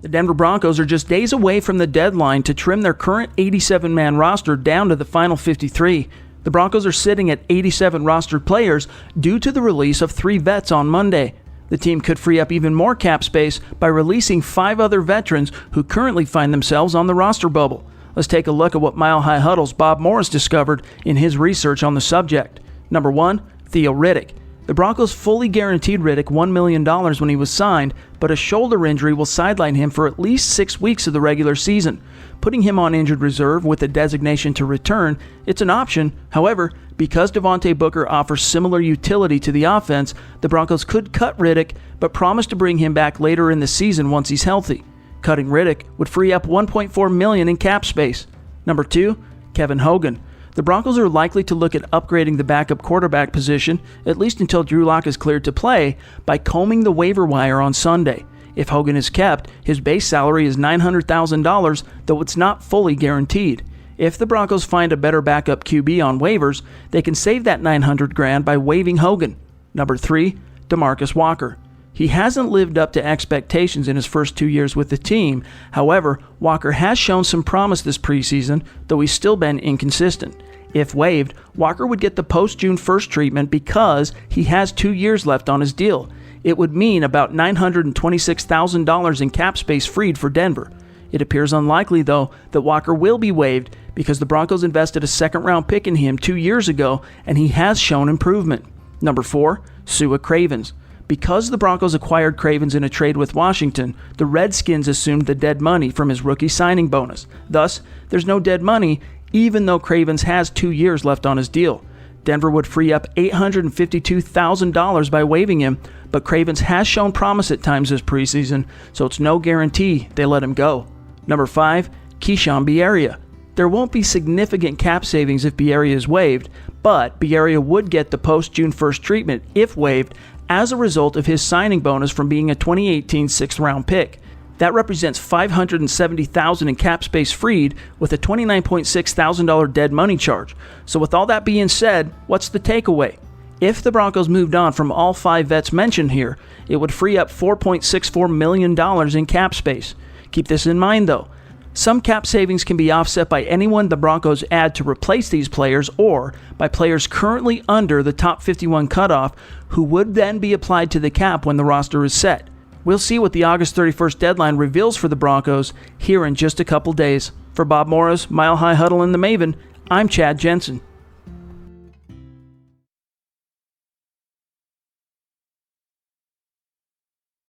The Denver Broncos are just days away from the deadline to trim their current 87-man roster down to the final 53. The Broncos are sitting at 87 rostered players due to the release of 3 vets on Monday. The team could free up even more cap space by releasing 5 other veterans who currently find themselves on the roster bubble. Let's take a look at what Mile High Huddle's Bob Morris discovered in his research on the subject. Number 1, Theo Riddick. The Broncos fully guaranteed Riddick $1 million when he was signed, but a shoulder injury will sideline him for at least 6 weeks of the regular season. Putting him on injured reserve with a designation to return, it's an option. However, because Devontae Booker offers similar utility to the offense, the Broncos could cut Riddick, but promise to bring him back later in the season once he's healthy. Cutting Riddick would free up $1.4 million in cap space. Number 2, Kevin Hogan. The Broncos are likely to look at upgrading the backup quarterback position, at least until Drew Lock is cleared to play, by combing the waiver wire on Sunday. If Hogan is kept, his base salary is $900,000, though it's not fully guaranteed. If the Broncos find a better backup QB on waivers, they can save that $900,000 by waiving Hogan. Number 3, DeMarcus Walker. He hasn't lived up to expectations in his first 2 years with the team. However, Walker has shown some promise this preseason, though he's still been inconsistent. If waived, Walker would get the post-June 1st treatment because he has 2 years left on his deal. It would mean about $926,000 in cap space freed for Denver. It appears unlikely, though, that Walker will be waived because the Broncos invested a second-round pick in him 2 years ago, and he has shown improvement. Number 4, Sua Cravens. Because the Broncos acquired Cravens in a trade with Washington, the Redskins assumed the dead money from his rookie signing bonus. Thus, there's no dead money, even though Cravens has 2 years left on his deal. Denver would free up $852,000 by waiving him, but Cravens has shown promise at times this preseason, so it's no guarantee they let him go. Number 5, Keyshawn Bierria. There won't be significant cap savings if Bierria is waived, but Bierria would get the post-June 1st treatment if waived as a result of his signing bonus from being a 2018 6th-round pick. That represents $570,000 in cap space freed with a $29,600 dead money charge. So with all that being said, what's the takeaway? If the Broncos moved on from all 5 vets mentioned here, it would free up $4.64 million in cap space. Keep this in mind though. Some cap savings can be offset by anyone the Broncos add to replace these players or by players currently under the top 51 cutoff who would then be applied to the cap when the roster is set. We'll see what the August 31st deadline reveals for the Broncos here in just a couple days. For Bob Morris, Mile High Huddle and the Maven, I'm Chad Jensen.